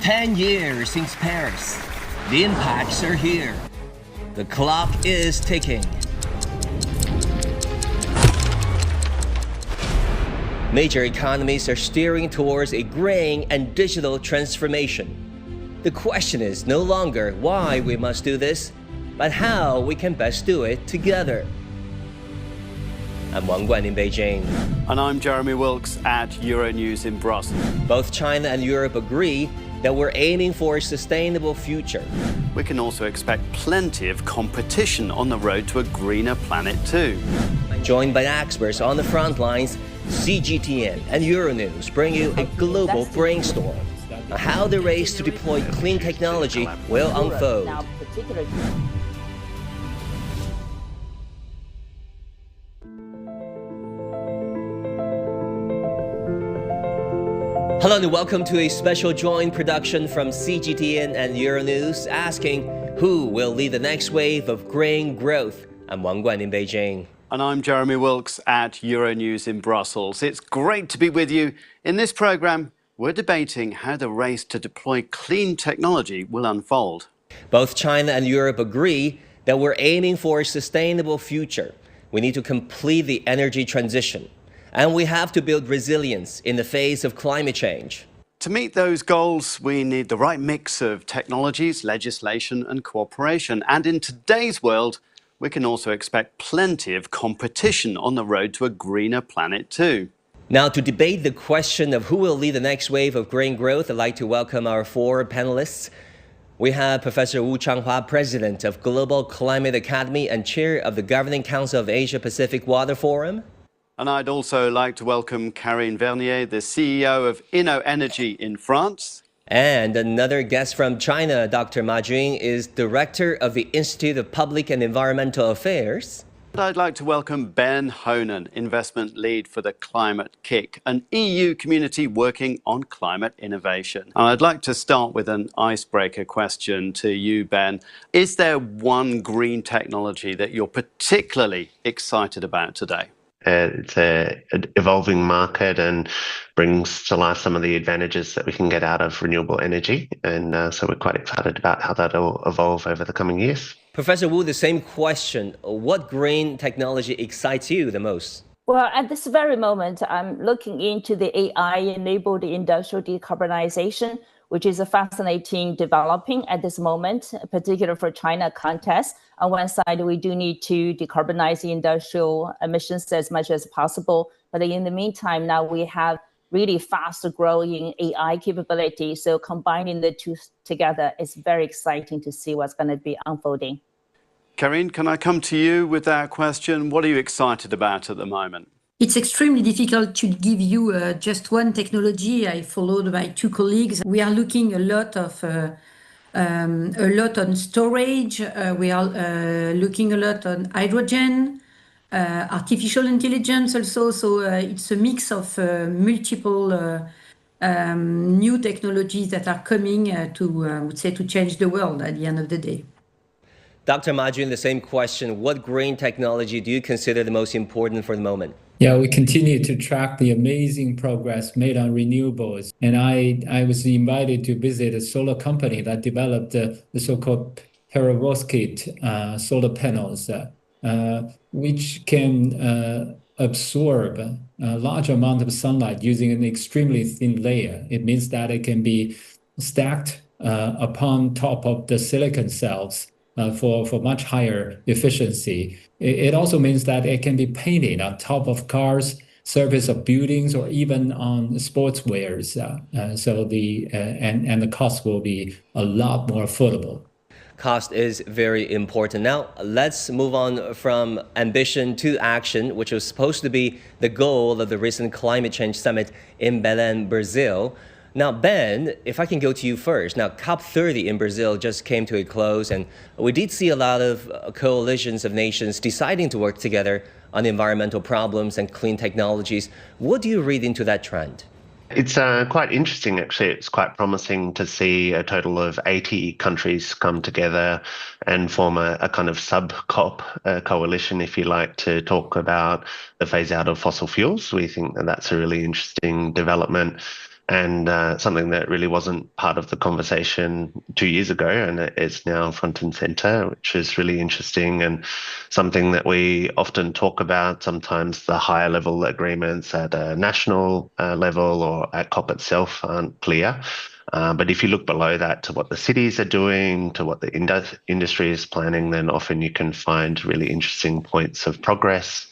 10 years since Paris. The impacts are here. The clock is ticking. Major economies are steering towards a green and digital transformation. The question is no longer why we must do this, but how we can best do it together. I'm Wang Guan in Beijing. And I'm Jeremy Wilks at Euronews in Brussels. Both China and Europe agree that we're aiming for a sustainable future. We can also expect plenty of competition on the road to a greener planet too. Joined by experts on the front lines, CGTN and Euronews bring you a global brainstorm on how the race to deploy clean technology will unfold. Hello and welcome to a special joint production from CGTN and Euronews asking who will lead the next wave of green growth. I'm Wang Guan in Beijing. And I'm Jeremy Wilks at Euronews in Brussels. It's great to be with you. In this programme, we're debating how the race to deploy clean technology will unfold. Both China and Europe agree that we're aiming for a sustainable future. We need to complete the energy transition. And we have to build resilience in the face of climate change. To meet those goals, we need the right mix of technologies, legislation and cooperation. And in today's world, we can also expect plenty of competition on the road to a greener planet too. Now, to debate the question of who will lead the next wave of green growth, I'd like to welcome our four panelists. We have Professor Changhua, President of Global Climate Academy and Chair of the Governing Council of Asia-Pacific Water Forum. And I'd also like to welcome Karine Vernier, the CEO of InnoEnergy in France. And another guest from China, Dr. Ma Jun, is Director of the Institute of Public and Environmental Affairs. And I'd like to welcome Ben Honan, Investment Lead for the Climate KIC, an EU community working on climate innovation. And I'd like to start with an icebreaker question to you, Ben. Is there one green technology that you're particularly excited about today? It's an evolving market and brings to life some of the advantages that we can get out of renewable energy. And so we're quite excited about how that will evolve over the coming years. Professor Wu, the same question. What green technology excites you the most? Well, at this very moment, I'm looking into the AI-enabled industrial decarbonization, which is a fascinating developing at this moment, particularly for China context. On one side, we do need to decarbonize the industrial emissions as much as possible. But in the meantime, now we have really fast growing AI capability. So combining the two together is very exciting to see what's going to be unfolding. Karine, can I come to you with that question? What are you excited about at the moment? It's extremely difficult to give you just one technology. I followed my two colleagues. We are looking a lot on storage. We are looking a lot on hydrogen, artificial intelligence also. So it's a mix of multiple new technologies that are coming to change the world at the end of the day. Dr. Ma Jun, the same question. What green technology do you consider the most important for the moment? Yeah, we continue to track the amazing progress made on renewables. And I was invited to visit a solar company that developed the so-called perovskite solar panels, which can absorb a large amount of sunlight using an extremely thin layer. It means that it can be stacked upon top of the silicon cells for much higher efficiency. It also means that it can be painted on top of cars, surface of buildings, or even on sportswears. So the cost will be a lot more affordable. Cost is very important. Now, let's move on from ambition to action, which was supposed to be the goal of the recent climate change summit in Belém, Brazil. Now, Ben, if I can go to you first. Now, COP30 in Brazil just came to a close, and we did see a lot of coalitions of nations deciding to work together on environmental problems and clean technologies. What do you read into that trend? It's quite interesting, actually. It's quite promising to see a total of 80 countries come together and form a kind of sub-COP coalition, if you like, to talk about the phase out of fossil fuels. We think that that's a really interesting development. and something that really wasn't part of the conversation 2 years ago, and it's now front and center, which is really interesting and something that we often talk about. Sometimes the higher level agreements at a national level or at COP itself aren't clear. But if you look below that to what the cities are doing, to what the industry is planning, then often you can find really interesting points of progress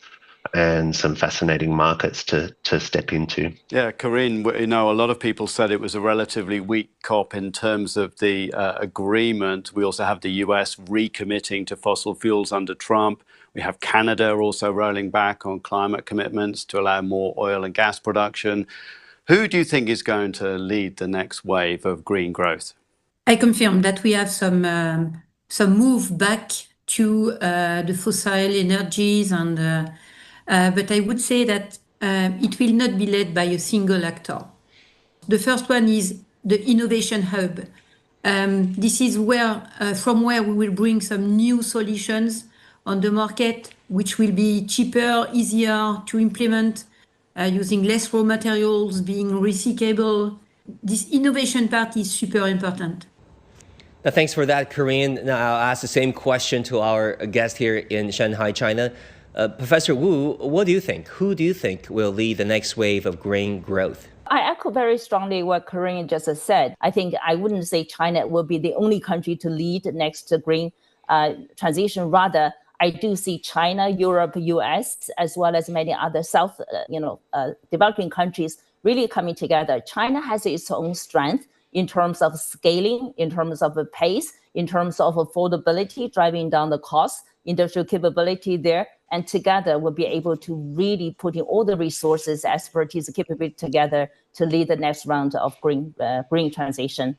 and some fascinating markets to step into. Yeah, Karine, you know, a lot of people said it was a relatively weak COP in terms of the agreement. We also have the US recommitting to fossil fuels under Trump. We have Canada also rolling back on climate commitments to allow more oil and gas production. Who do you think is going to lead the next wave of green growth? I confirm that we have some move back to the fossil energies, and but I would say that it will not be led by a single actor. The first one is the innovation hub. This is where, from where we will bring some new solutions on the market, which will be cheaper, easier to implement, using less raw materials, being recyclable. This innovation part is super important. Now, thanks for that, Karine. Now, I'll ask the same question to our guest here in Shanghai, China. Professor Wu, what do you think? Who do you think will lead the next wave of green growth? I echo very strongly what Karine just said. I think I wouldn't say China will be the only country to lead next green transition. Rather, I do see China, Europe, US, as well as many other developing countries really coming together. China has its own strength in terms of scaling, in terms of pace, in terms of affordability, driving down the cost, industrial capability there. And together we'll be able to really put in all the resources, expertise, capability together to lead the next round of green transition.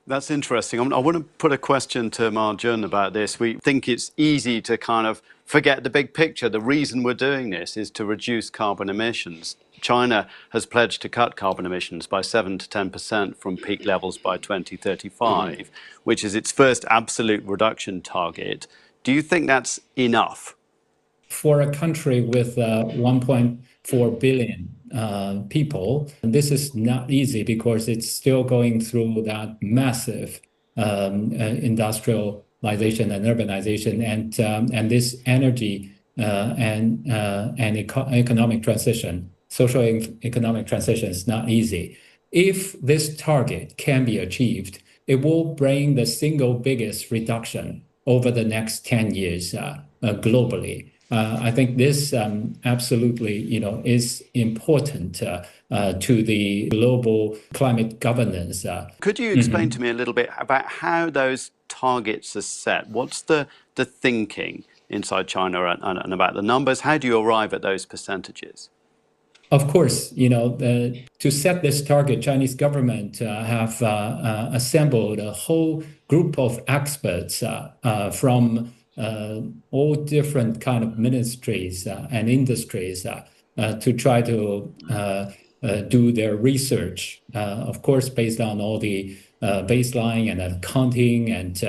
That's interesting. I want to put a question to Ma Jun about this. We think it's easy to kind of forget the big picture. The reason we're doing this is to reduce carbon emissions. China has pledged to cut carbon emissions by 7 to 10% from peak levels by 2035, which is its first absolute reduction target. Do you think that's enough? For a country with 1.4 billion people, this is not easy because it's still going through that massive industrialization and urbanization, and this energy and economic transition, social economic transition is not easy. If this target can be achieved, it will bring the single biggest reduction over the next 10 years globally. I think this absolutely, is important to the global climate governance. Could you explain to me a little bit about how those targets are set? What's the thinking inside China and about the numbers? How do you arrive at those percentages? Of course, to set this target, Chinese government have assembled a whole group of experts from all different kind of ministries and industries to try to do their research, of course, based on all the baseline and accounting and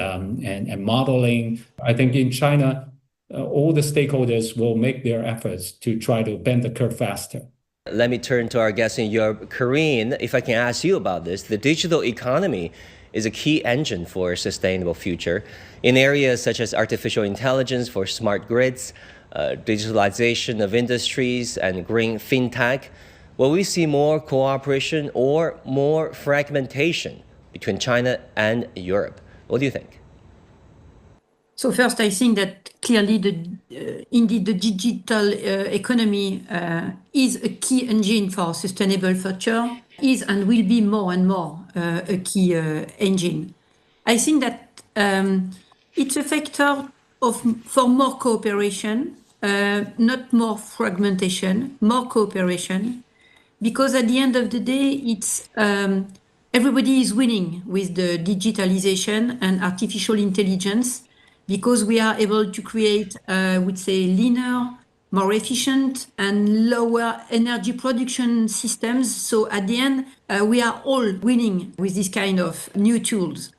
modeling. I think in China, all the stakeholders will make their efforts to try to bend the curve faster. Let me turn to our guest in Europe. Karine, if I can ask you about this, the digital economy is a key engine for a sustainable future. In areas such as artificial intelligence for smart grids, digitalization of industries, and green fintech, will we see more cooperation or more fragmentation between China and Europe? What do you think? So first, I think that clearly indeed the digital economy is a key engine for sustainable future, is and will be more and more a key engine. I think that it's a factor for more cooperation, not more fragmentation, more cooperation, because at the end of the day, it's everybody is winning with the digitalization and artificial intelligence, because we are able to create, I would say, leaner, more efficient and lower energy production systems. So at the end, we are all winning with this kind of new tools.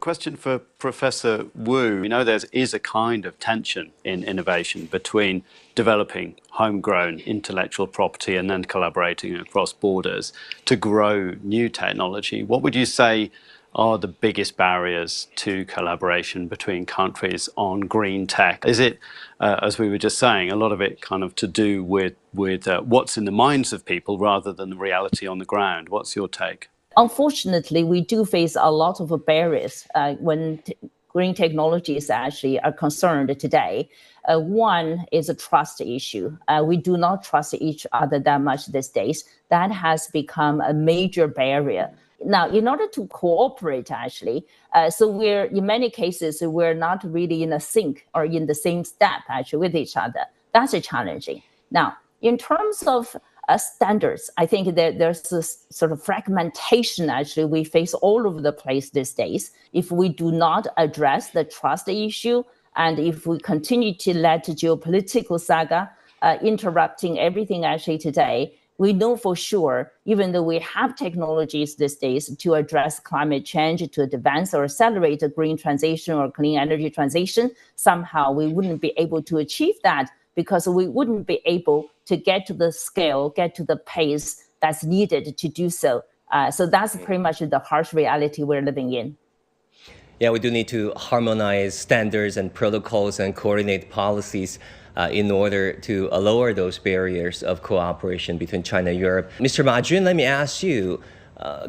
question for Professor Wu. We know there is a kind of tension in innovation between developing homegrown intellectual property and then collaborating across borders to grow new technology. What would you say are the biggest barriers to collaboration between countries on green tech? Is it, as we were just saying, a lot of it kind of to do with what's in the minds of people rather than the reality on the ground? What's your take? Unfortunately, we do face a lot of barriers when green technologies actually are concerned today. One is a trust issue. We do not trust each other that much these days. That has become a major barrier. Now, in order to cooperate, actually, so we're in many cases we're not really in a sync or in the same step actually with each other. That's challenging. Now, in terms of standards, I think that there's this sort of fragmentation actually we face all over the place these days. If we do not address the trust issue, and if we continue to let the geopolitical saga interrupting everything actually today, we know for sure, even though we have technologies these days to address climate change, to advance or accelerate the green transition or clean energy transition, somehow we wouldn't be able to achieve that because we wouldn't be able to get to the scale, get to the pace that's needed to do so. So that's pretty much the harsh reality we're living in. Yeah, we do need to harmonize standards and protocols and coordinate policies in order to lower those barriers of cooperation between China and Europe. Mr. Ma Jun, let me ask you,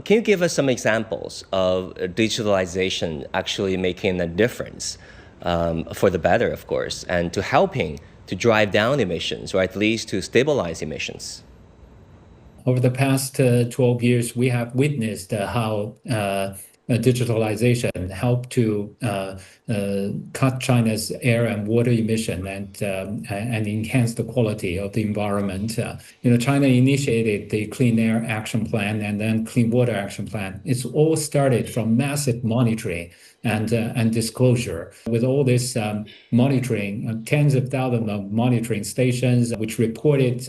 can you give us some examples of digitalization actually making a difference for the better, of course, and to helping to drive down emissions, or at least to stabilize emissions? Over the past 12 years, we have witnessed how digitalization helped to cut China's air and water emission and enhance the quality of the environment. China initiated the Clean Air Action Plan and then Clean Water Action Plan. It's all started from massive monitoring and disclosure. With all this monitoring, tens of thousands of monitoring stations which reported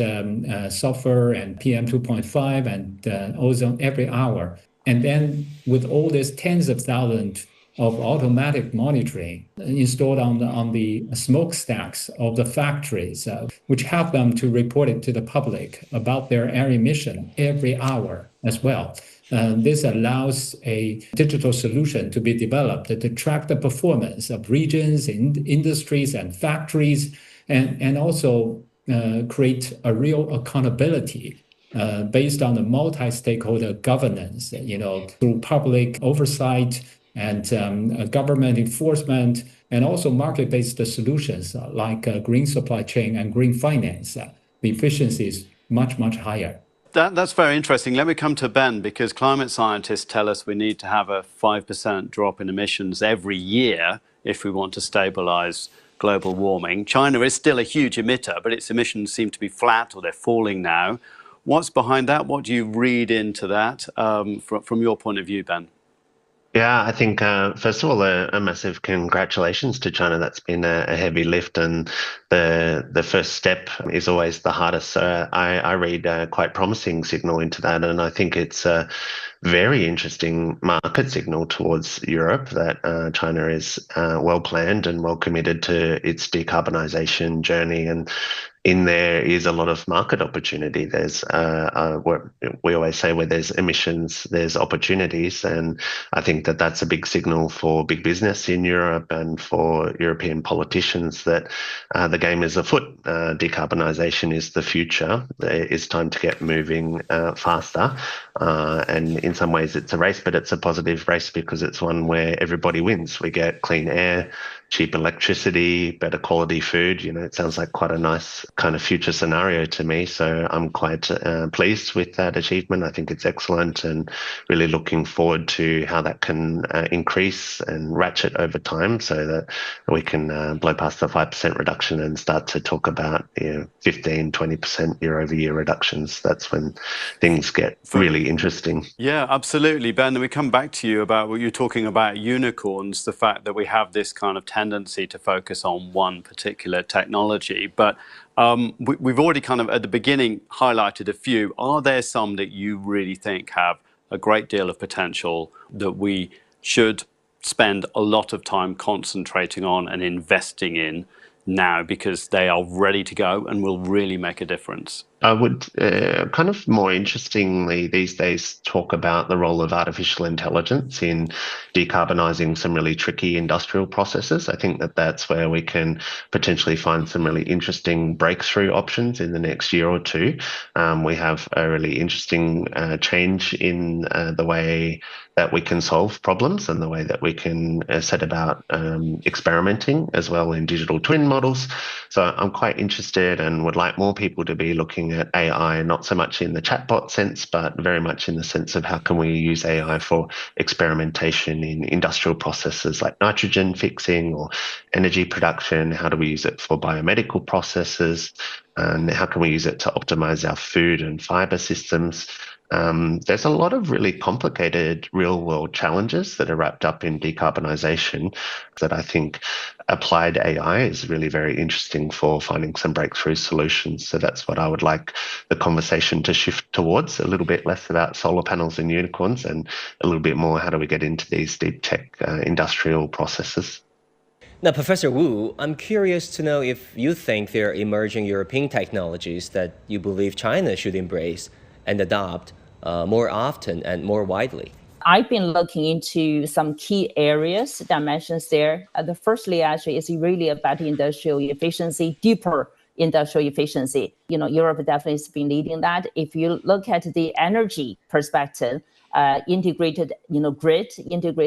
sulfur and PM 2.5 and ozone every hour. And then with all these tens of thousands of automatic monitoring installed on the smokestacks of the factories, which help them to report it to the public about their air emission every hour as well. This allows a digital solution to be developed to track the performance of regions, industries, and factories, and also create a real accountability based on the multi-stakeholder governance, through public oversight and government enforcement, and also market-based solutions like green supply chain and green finance. The efficiency is much, much higher. That's very interesting. Let me come to Ben, because climate scientists tell us we need to have a 5% drop in emissions every year if we want to stabilize global warming. China is still a huge emitter, but its emissions seem to be flat, or they're falling now. What's behind that? What do you read into that from your point of view, Ben? Yeah, I think, first of all, a massive congratulations to China. That's been a heavy lift, and the first step is always the hardest. So I read a quite promising signal into that, and I think it's a very interesting market signal towards Europe that China is well planned and well committed to its decarbonisation journey, and in there is a lot of market opportunity. There's we always say, where there's emissions, there's opportunities, and I think that that's a big signal for big business in Europe and for European politicians that the game is afoot. Decarbonisation is the future. It's time to get moving faster, and in some ways it's a race, but it's a positive race because it's one where everybody wins. We get clean air, cheap electricity, better quality food. It sounds like quite a nice kind of future scenario to me. So I'm quite pleased with that achievement. I think it's excellent, and really looking forward to how that can increase and ratchet over time so that we can blow past the 5% reduction and start to talk about 15, 20% year-over-year reductions. That's when things get really interesting. Yeah, absolutely, Ben. And we come back to you about what you're talking about, unicorns, the fact that we have this kind of tendency to focus on one particular technology. But we've already kind of at the beginning highlighted a few. Are there some that you really think have a great deal of potential that we should spend a lot of time concentrating on and investing in now because they are ready to go and will really make a difference? I would kind of more interestingly these days talk about the role of artificial intelligence in decarbonising some really tricky industrial processes. I think that that's where we can potentially find some really interesting breakthrough options in the next year or two. We have a really interesting change in the way that we can solve problems and the way that we can set about experimenting as well in digital twin models. So I'm quite interested and would like more people to be looking at AI, not so much in the chatbot sense, but very much in the sense of how can we use AI for experimentation in industrial processes like nitrogen fixing or energy production. How do we use it for biomedical processes? And how can we use it to optimize our food and fiber systems? There's a lot of really complicated real world challenges that are wrapped up in decarbonisation that I think applied AI is really very interesting for finding some breakthrough solutions. So that's what I would like the conversation to shift towards, a little bit less about solar panels and unicorns and a little bit more how do we get into these deep tech industrial processes. Now, Professor Wu, I'm curious to know if you think there are emerging European technologies that you believe China should embrace and adopt more often and more widely. I've been looking into some key areas, dimensions there. The firstly, actually, is really about industrial efficiency, deeper industrial efficiency. Europe definitely has been leading that. If you look at the energy perspective, integrated,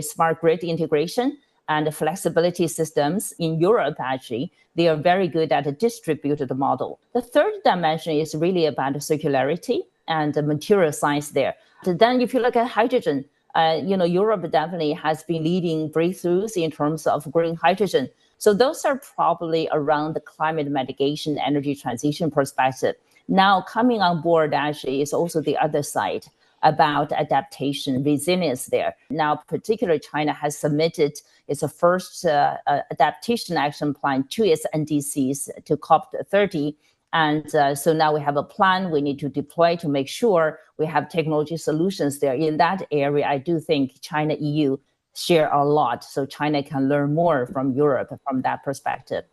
smart grid integration and flexibility systems in Europe, actually, they are very good at a distributed model. The third dimension is really about circularity and the material science there. So then if you look at hydrogen, Europe definitely has been leading breakthroughs in terms of green hydrogen. So those are probably around the climate mitigation, energy transition perspective. Now coming on board actually is also the other side about adaptation, resilience there. Now, particularly China has submitted its first adaptation action plan to its NDCs to COP30. And so now we have a plan we need to deploy to make sure we have technology solutions there. In that area, I do think China, EU share a lot. So China can learn more from Europe from that perspective.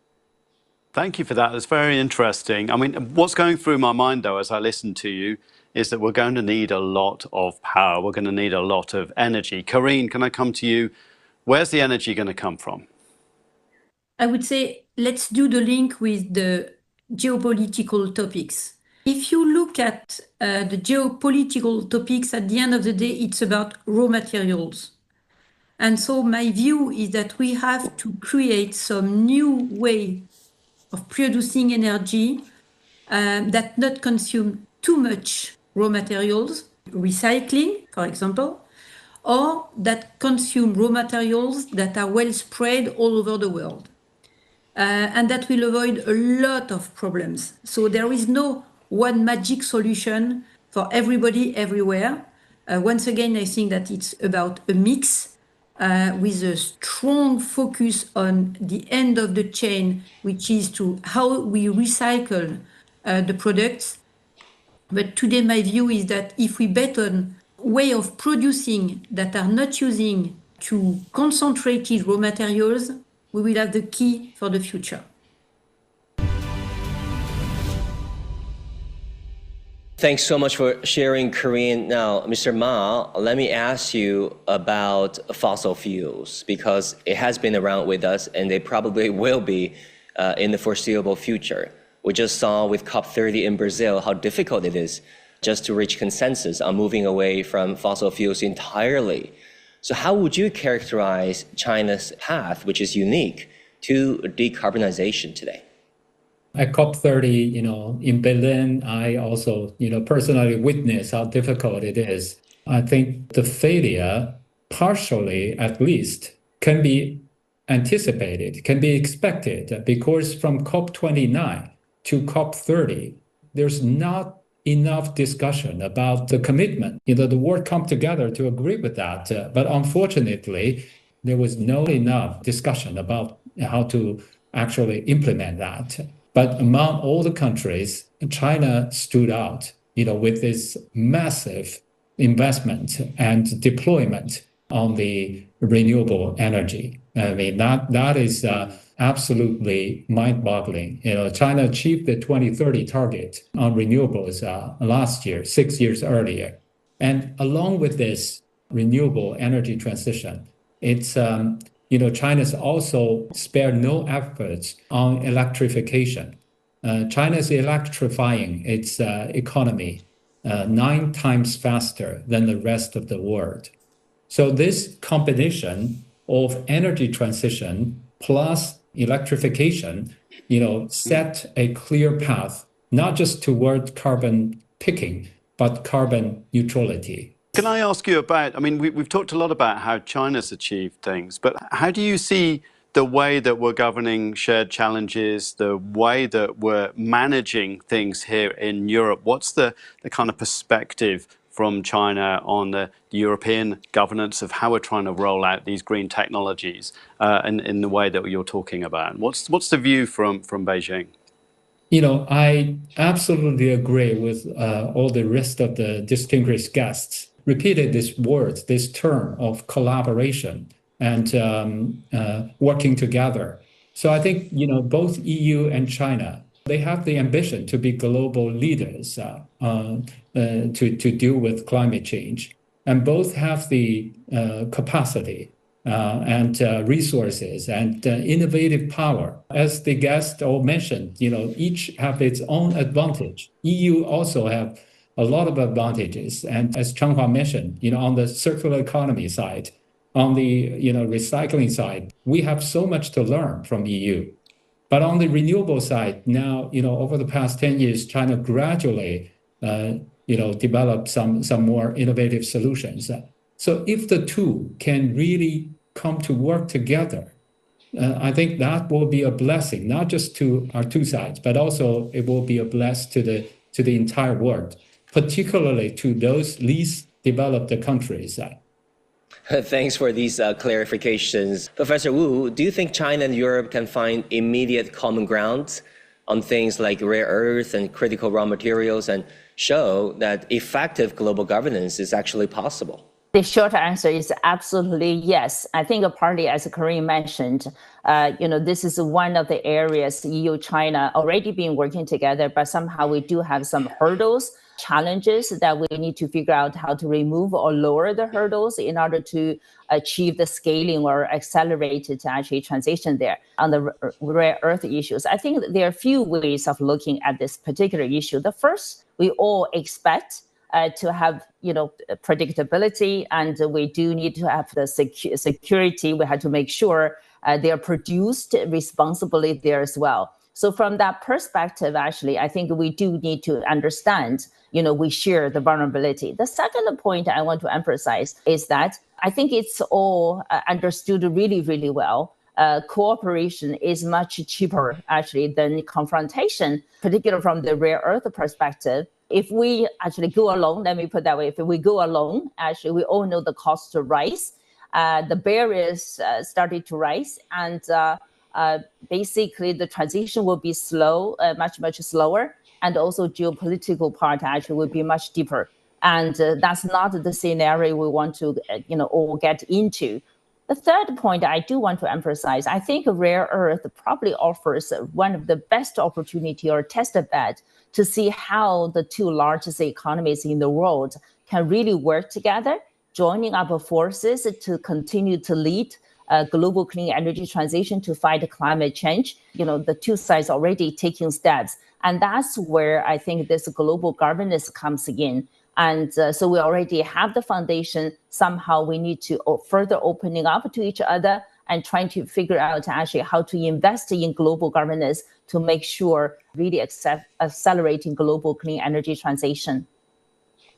Thank you for that. That's very interesting. I mean, what's going through my mind, though, as I listen to you, is that we're going to need a lot of power. We're going to need a lot of energy. Karine, can I come to you? Where's the energy going to come from? I would say let's do the link with the geopolitical topics. If you look at the geopolitical topics, at the end of the day, it's about raw materials. And so my view is that we have to create some new way of producing energy that not consume too much raw materials, recycling, for example, or that consume raw materials that are well spread all over the world. And that will avoid a lot of problems. So there is no one magic solution for everybody everywhere. Once again, I think that it's about a mix with a strong focus on the end of the chain, which is to how we recycle the products. But today, my view is that if we bet on way of producing that are not using to concentrated raw materials, we will have the key for the future. Thanks so much for sharing, Karine. Now, Mr. Ma, let me ask you about fossil fuels, because it has been around with us and they probably will be in the foreseeable future. We just saw with COP30 in Brazil how difficult it is just to reach consensus on moving away from fossil fuels entirely. So how would you characterize China's path, which is unique, to decarbonization today? At COP30, in Berlin, I also, personally witnessed how difficult it is. I think the failure, partially at least, can be anticipated, can be expected, because from COP29 to COP30, there's not enough discussion about the commitment. The world come together to agree with that. But unfortunately, there was not enough discussion about how to actually implement that. But among all the countries, China stood out, with this massive investment and deployment on the renewable energy. I mean, that is absolutely mind-boggling. China achieved the 2030 target on renewables last year, 6 years earlier. And along with this renewable energy transition, it's China's also spared no efforts on electrification. China's electrifying its economy 9 times faster than the rest of the world. So this combination of energy transition plus electrification, set a clear path, not just toward carbon picking, but carbon neutrality. Can I ask you about, I mean, we've talked a lot about how China's achieved things, but how do you see the way that we're governing shared challenges, the way that we're managing things here in Europe? What's the kind of perspective from China on the European governance of how we're trying to roll out these green technologies in the way that you're talking about? What's the view from Beijing? I absolutely agree with all the rest of the distinguished guests. Repeated this term of collaboration and working together. So I think, both EU and China, they have the ambition to be global leaders to deal with climate change. And both have the capacity and resources and innovative power. As the guest all mentioned, each have its own advantage. EU also have a lot of advantages. And as Changhua mentioned, on the circular economy side, on the recycling side, we have so much to learn from EU. But on the renewable side, now, over the past 10 years, China gradually, developed some more innovative solutions. So if the two can really come to work together, I think that will be a blessing, not just to our two sides, but also it will be a blessing to the entire world, particularly to those least developed countries. Thanks for these clarifications. Professor Wu, do you think China and Europe can find immediate common ground on things like rare earth and critical raw materials and show that effective global governance is actually possible? The short answer is absolutely yes. I think partly, as Karine mentioned, this is one of the areas EU, China already been working together, but somehow we do have some hurdles, challenges that we need to figure out how to remove or lower the hurdles in order to achieve the scaling or accelerate it to actually transition there. On the rare earth issues, I think there are a few ways of looking at this particular issue. The first, we all expect to have predictability, and we do need to have the security. We have to make sure they are produced responsibly there as well. So from that perspective, actually, I think we do need to understand, we share the vulnerability. The second point I want to emphasize is that I think it's all understood really, really well. Cooperation is much cheaper, actually, than confrontation, particularly from the rare earth perspective. If we actually go alone, let me put it that way, if we go alone, actually, we all know the cost to rise. The barriers started to rise, and basically the transition will be slow, much, much slower. And also geopolitical part actually will be much deeper. And that's not the scenario we want to, all get into. The third point I do want to emphasize, I think rare earth probably offers one of the best opportunity or test bed to see how the two largest economies in the world can really work together, joining up forces to continue to lead global clean energy transition to fight climate change. The two sides already taking steps. And that's where I think this global governance comes in. And so we already have the foundation. Somehow we need to further opening up to each other and trying to figure out actually how to invest in global governance to make sure really accelerating global clean energy transition.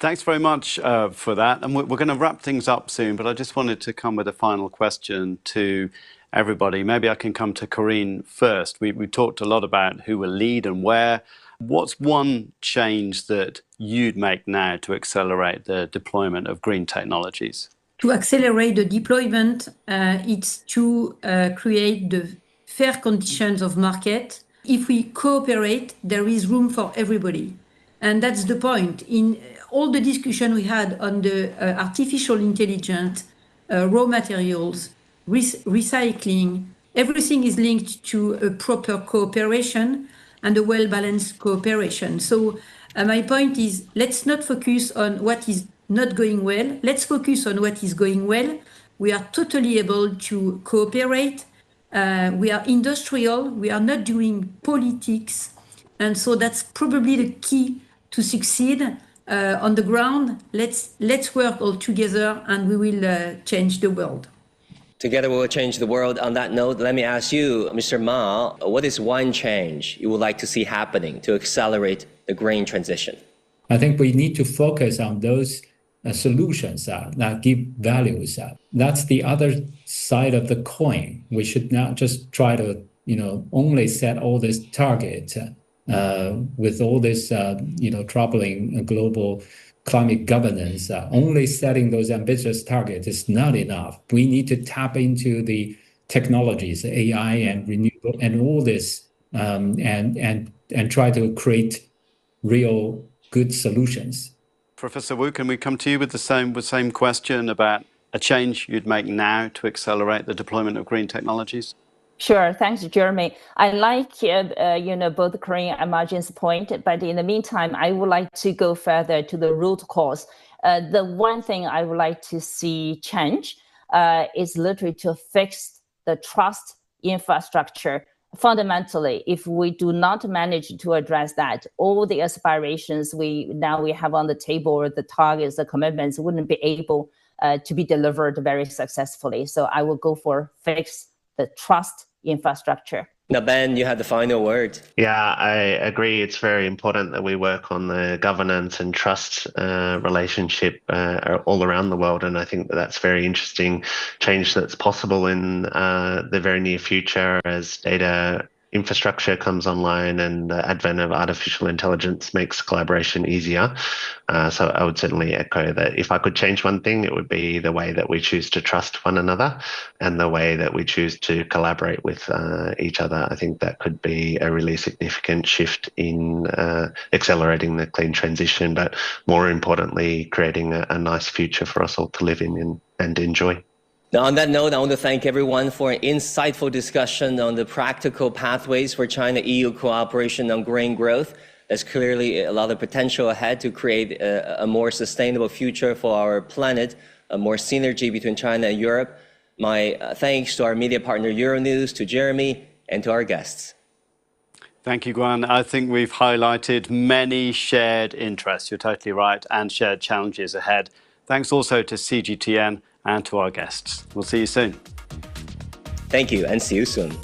Thanks very much for that. And we're going to wrap things up soon, but I just wanted to come with a final question to everybody. Maybe I can come to Karine first. We talked a lot about who will lead and where. What's one change that you'd make now to accelerate the deployment of green technologies? To accelerate the deployment, it's to create the fair conditions of market. If we cooperate, there is room for everybody. And that's the point. In all the discussion we had on the artificial intelligence, raw materials, recycling. Everything is linked to a proper cooperation and a well-balanced cooperation. So my point is, let's not focus on what is not going well. Let's focus on what is going well. We are totally able to cooperate. We are industrial. We are not doing politics. And so that's probably the key to succeed on the ground. Let's work all together and we will change the world. Together we will change the world. On that note, let me ask you, Mr. Ma, what is one change you would like to see happening to accelerate the green transition? I think we need to focus on those solutions that give values. That's the other side of the coin. We should not just try to, only set all this target with all this, troubling global climate governance. Only setting those ambitious targets is not enough. We need to tap into the technologies, AI and renewable, and all this, and try to create real good solutions. Professor Wu, can we come to you with the same question about a change you'd make now to accelerate the deployment of green technologies? Sure, thanks, Jeremy. I like both Karine and Ma Jun's point, but in the meantime, I would like to go further to the root cause. The one thing I would like to see change is literally to fix the trust infrastructure. Fundamentally, if we do not manage to address that, all the aspirations we have on the table, or the targets, the commitments, wouldn't be able to be delivered very successfully. So I will go for fix the trust infrastructure. Now, Ben, you had the final word. Yeah, I agree. It's very important that we work on the governance and trust relationship all around the world. And I think that's very interesting change that's possible in the very near future as data infrastructure comes online and the advent of artificial intelligence makes collaboration easier. So I would certainly echo that if I could change one thing, it would be the way that we choose to trust one another and the way that we choose to collaborate with each other. I think that could be a really significant shift in accelerating the clean transition, but more importantly, creating a nice future for us all to live in and enjoy. Now, on that note, I want to thank everyone for an insightful discussion on the practical pathways for China-EU cooperation on green growth. There's clearly a lot of potential ahead to create a more sustainable future for our planet, a more synergy between China and Europe. My thanks to our media partner Euronews, to Jeremy, and to our guests. Thank you, Guan. I think we've highlighted many shared interests, you're totally right, and shared challenges ahead. Thanks also to CGTN and to our guests. We'll see you soon. Thank you, and see you soon.